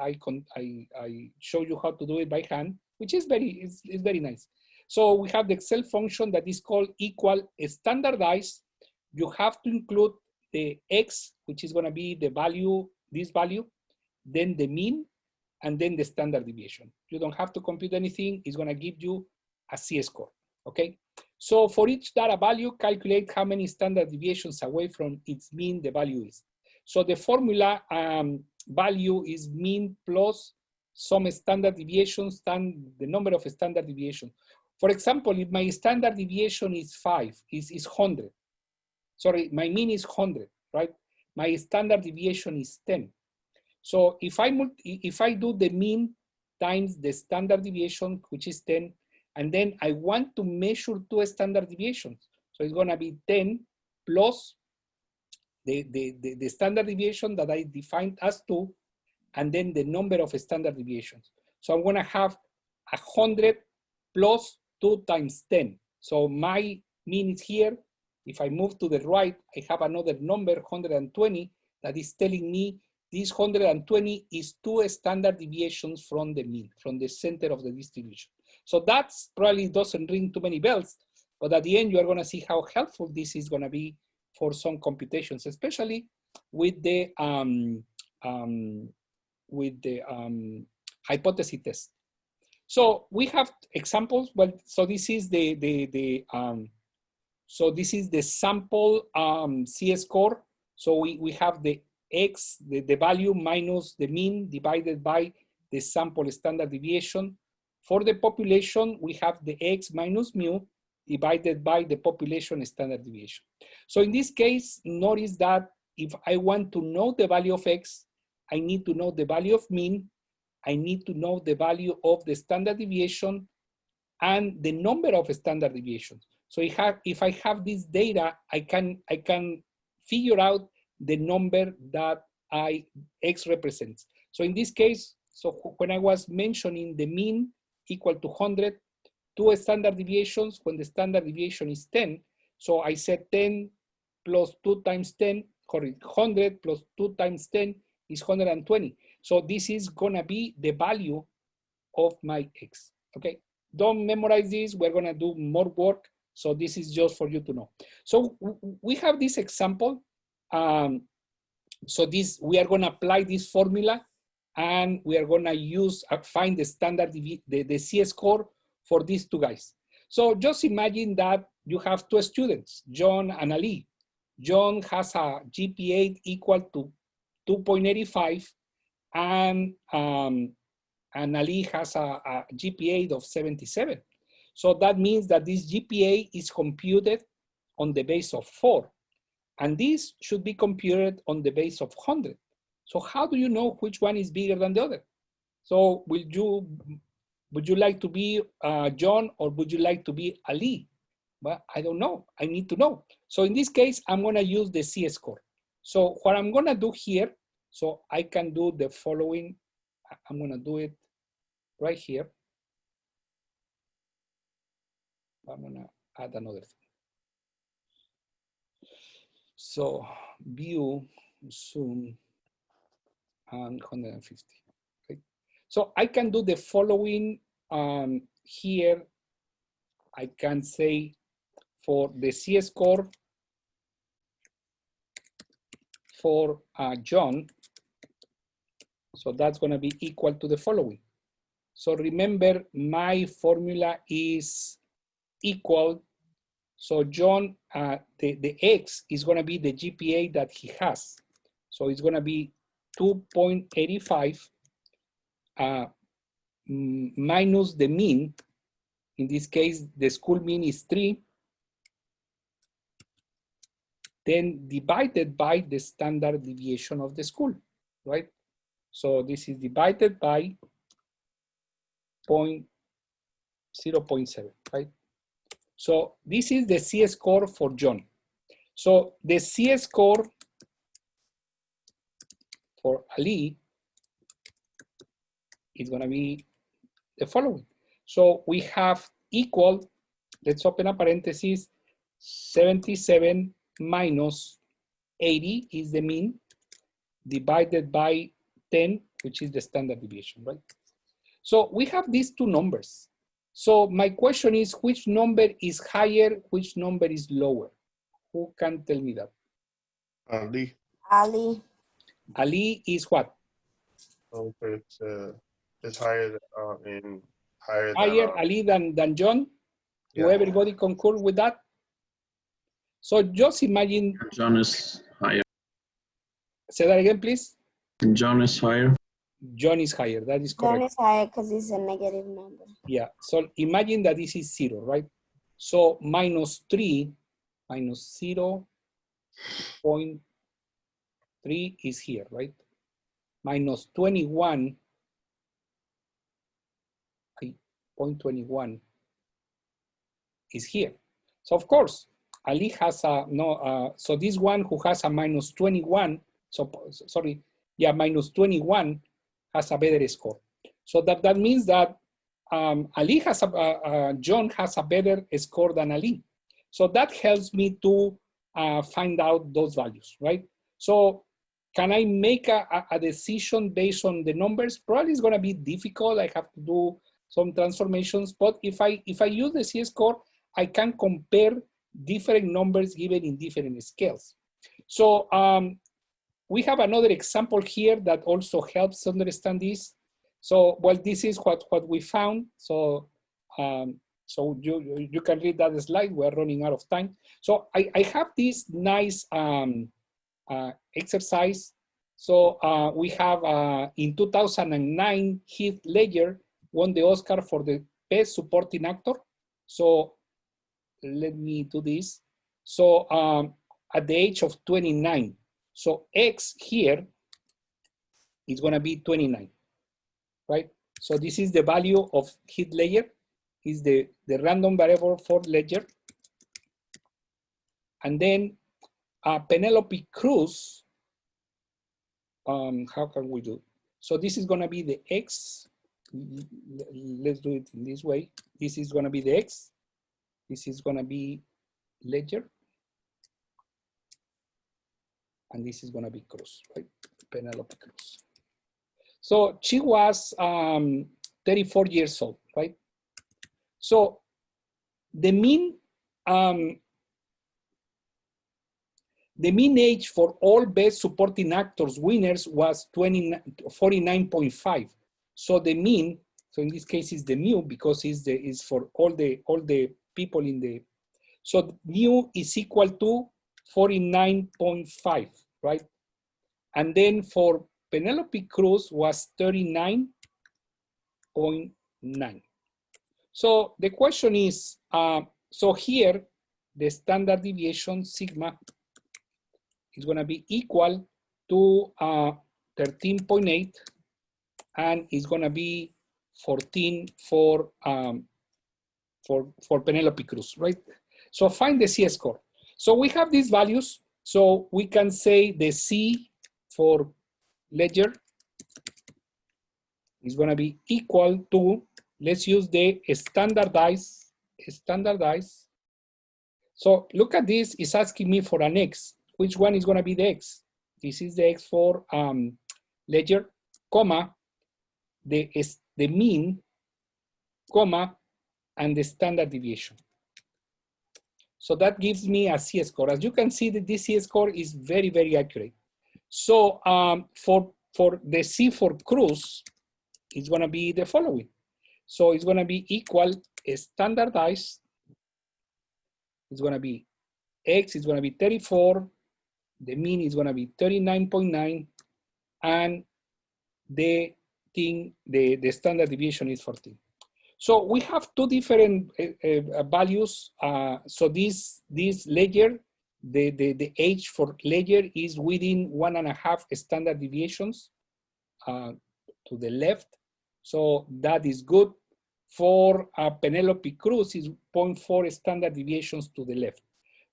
show you how to do it by hand, which is is very nice. So we have the Excel function that is called equal standardized. You have to include the X, which is gonna be the value, this value, then the mean, and then the standard deviation. You don't have to compute anything. It's gonna give you a C-score, okay? So for each data value, calculate how many standard deviations away from its mean the value is. So the formula value is mean plus some standard deviations times the number of standard deviations. For example, if my standard deviation is 5, is 100. Sorry, my mean is 100, right? My standard deviation is 10. So if I do the mean times the standard deviation, which is 10, and then I want to measure 2 standard deviations. So it's gonna be 10 plus the standard deviation that I defined as 2, and then the number of standard deviations. So I'm gonna have 100 plus 2 times 10. So my mean is here. If I move to the right, I have another number, 120, that is telling me this 120 is 2 standard deviations from the mean, from the center of the distribution. So that's probably doesn't ring too many bells, but at the end, you are gonna see how helpful this is gonna be for some computations, especially with the hypothesis test. So we have examples. Well, so this is so this is the sample C-score. So we have the X, the value minus the mean divided by the sample standard deviation. For the population, we have the X minus mu divided by the population standard deviation. So in this case, notice that if I want to know the value of X, I need to know the value of mean, I need to know the value of the standard deviation and the number of standard deviations. So if I have this data, I can figure out the number that X represents. So in this case, so when I was mentioning the mean equal to 100, 2 standard deviations when the standard deviation is 10. So I said 10 plus 2 times 10, 100 plus 2 times 10 is 120. So this is gonna be the value of my X, okay? Don't memorize this, we're gonna do more work. So this is just for you to know. So we have this example. So we are gonna apply this formula and we are gonna use, find the standard, the C-score for these 2 guys. So just imagine that you have 2 students, John and Ali. John has a GPA equal to 2.85 and Ali has a GPA of 77. So that means that this GPA is computed on the base of 4. And this should be computed on the base of 100. So how do you know which one is bigger than the other? So would you like to be John or would you like to be Ali? Well, I don't know, I need to know. So in this case, I'm gonna use the C-score. So what I'm gonna do here, so I can do the following, I'm gonna do it right here. I'm gonna add another thing. So view, zoom, and 150. Okay. So I can do the following here. I can say for the C-score for John, so that's going to be equal to the following. So remember, my formula is equal. So John, the X is going to be the GPA that he has. So it's going to be 2.85 minus the mean. In this case, the school mean is 3. Then divided by the standard deviation of the school, right? So this is divided by 0.7, right? So this is the C-score for John. So the C-score for Ali is gonna be the following. So we have equal, let's open a parenthesis, 77 minus 80 is the mean, divided by 10, which is the standard deviation, right? So we have these two numbers. So my question is, which number is higher, which number is lower? Who can tell me that? Ali. Ali. Ali is what? Okay, it's higher in higher Higher than Ali than John? Do yeah. everybody concur with that? So just imagine. John is higher. Say that again, please. John is higher. John is higher, that is correct. John is higher because it's a negative number. Yeah, so imagine that this is 0, right? So minus 3 minus 0.3 is here, right? Minus 21, 0.21 is here. So of course, Ali has a, so this one who has a minus 21, so sorry, yeah, minus 21 has a better score. So that means that Ali has John has a better score than Ali. So that helps me to find out those values, right? So can I make a decision based on the numbers? Probably it's gonna be difficult. I have to do some transformations, but if I use the C-score, I can compare different numbers given in different scales. So we have another example here that also helps understand this. So, well, this is what we found. So, so you can read that slide. We're running out of time. So I have this nice exercise. So we have in 2009, Heath Ledger won the Oscar for the best supporting actor. So let me do this. So at the age of 29, so X here is gonna be 29. Right? So this is the value of Heath Ledger, is the random variable for Ledger. And then Penelope Cruz, how can we do? So this is gonna be the X. Let's do it in this way. This is gonna be the X. This is gonna be Ledger. And this is gonna be Cruz, right? Penelope Cruz. So she was 34 years old, right? So the mean age for all best supporting actors winners was 49.5. So the mean, so in this case is the mu because is for all the people in the, so mu is equal to 49.5, right? And then for Penelope Cruz was 39.9. So the question is, so here, the standard deviation sigma is gonna be equal to 13.8 and it's gonna be 14 for Penelope Cruz, right? So find the C-score. So we have these values, so we can say the C for Ledger is going to be equal to, let's use the standardized. So look at this, it's asking me for an X. Which one is going to be the X? This is the X for Ledger, comma, the mean, comma, and the standard deviation. So that gives me a C-score. As you can see, that this C-score is very, very accurate. So for the C for Cruz, it's going to be the following. So it's going to be equal standardized. It's going to be X is going to be 34. The mean is going to be 39.9. And the standard deviation is 14. So we have two different values. So this Ledger, the age for Ledger is within 1.5 standard deviations to the left. So that is good. For Penelope Cruz is 0.4 standard deviations to the left.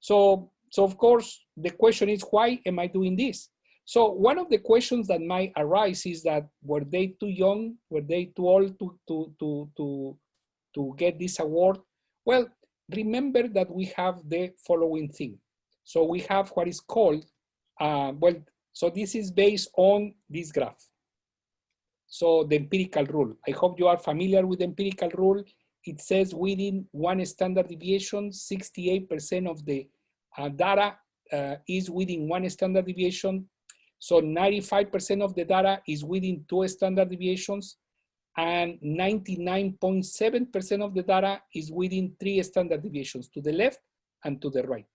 So of course, the question is, why am I doing this? So one of the questions that might arise is that, were they too young? Were they too old to get this award? Well, remember that we have the following thing. So we have what is called, well, So this is based on this graph. So the empirical rule. I hope you are familiar with the empirical rule. It says within one standard deviation, 68% of the data is within one standard deviation. So 95% of the data is within 2 standard deviations, and 99.7% of the data is within 3 standard deviations, to the left and to the right.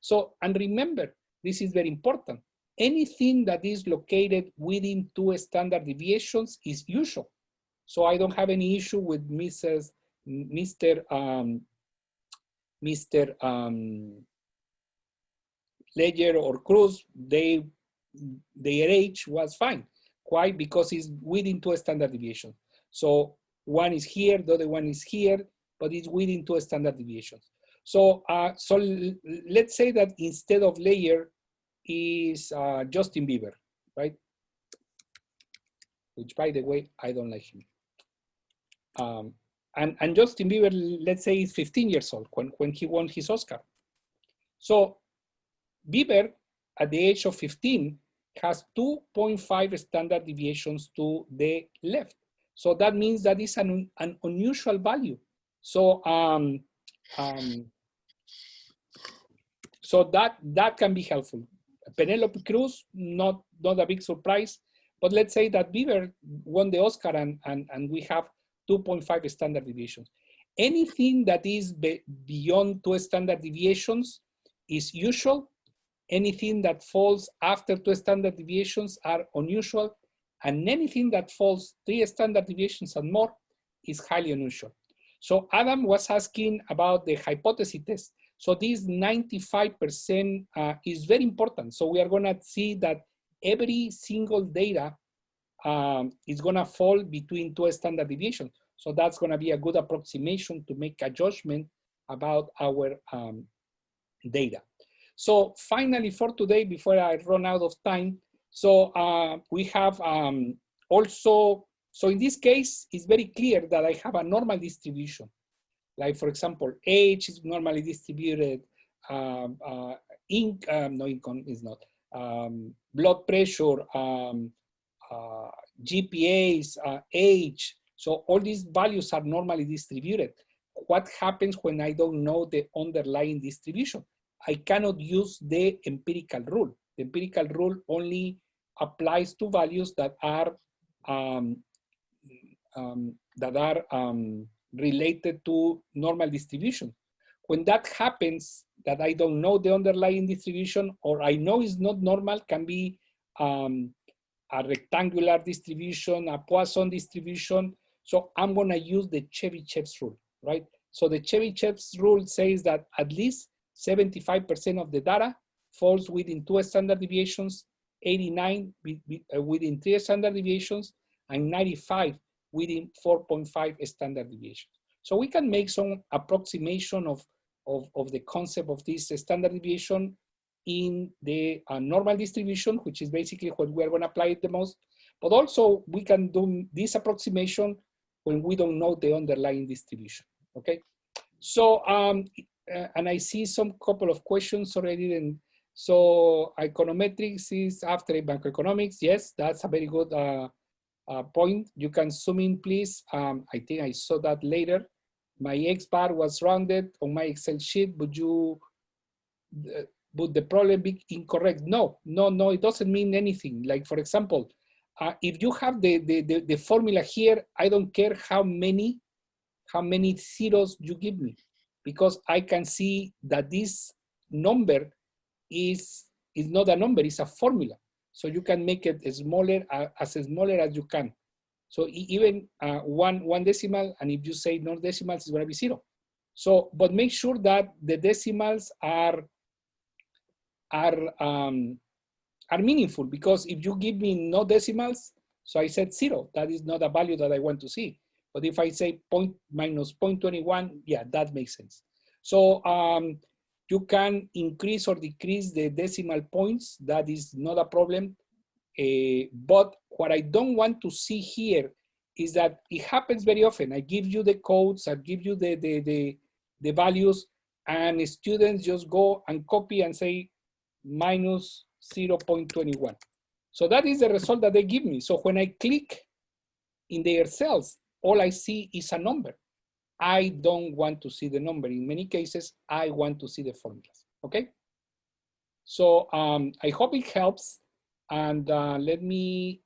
So, and remember, this is very important. Anything that is located within 2 standard deviations is usual. So I don't have any issue with Mr. Ledger or Cruz. Their age was fine. Why? Because it's within 2 standard deviations. So one is here, the other one is here, but it's within 2 standard deviations. So, let's say that instead of Layer is Justin Bieber, right? Which, by the way, I don't like him. And Justin Bieber, let's say, is 15 years old when he won his Oscar. So Bieber, at the age of 15, has 2.5 standard deviations to the left. So that means that is an unusual value. So so that can be helpful. Penelope Cruz, not a big surprise, but let's say that Bieber won the Oscar and we have 2.5 standard deviations. Anything that is beyond 2 standard deviations is usual. Anything that falls after 2 standard deviations are unusual, and anything that falls 3 standard deviations and more is highly unusual. So Adam was asking about the hypothesis test. So this 95% is very important. So we are gonna see that every single data is gonna fall between 2 standard deviations. So that's gonna be a good approximation to make a judgment about our data. So finally for today, before I run out of time, so we have also, so in this case, it's very clear that I have a normal distribution. Like for example, age is normally distributed, income is not, blood pressure, GPAs, age. So all these values are normally distributed. What happens when I don't know the underlying distribution? I cannot use the empirical rule. The empirical rule only applies to values that are related to normal distribution. When that happens, that I don't know the underlying distribution, or I know it's not normal, can be a rectangular distribution, a Poisson distribution. So I'm gonna use the Chebyshev's rule, right? So the Chebyshev's rule says that at least 75% of the data falls within 2 standard deviations, 89 within 3 standard deviations, and 95 within 4.5 standard deviations. So we can make some approximation of the concept of this standard deviation in the normal distribution, which is basically what we're going to apply it the most. But also we can do this approximation when we don't know the underlying distribution, okay? So, and I see some couple of questions already. And so econometrics is after macroeconomics. Yes, that's a very good point. You can zoom in, please. I think I saw that later. My X bar was rounded on my Excel sheet. Would the problem be incorrect? No, it doesn't mean anything. Like for example, if you have the formula here, I don't care how many zeros you give me, because I can see that this number is not a number, it's a formula. So you can make it smaller, as smaller as you can. So even one decimal, and if you say no decimals, it's gonna be 0. So, but make sure that the decimals are meaningful, because if you give me no decimals, so I said 0, that is not a value that I want to see. But if I say minus 0.21, yeah, that makes sense. So you can increase or decrease the decimal points. That is not a problem. But what I don't want to see here is that it happens very often. I give you the codes, I give you the values, and students just go and copy and say minus 0.21. So that is the result that they give me. So when I click in their cells, all I see is a number. I don't want to see the number. In many cases, I want to see the formulas, okay? So I hope it helps. And let me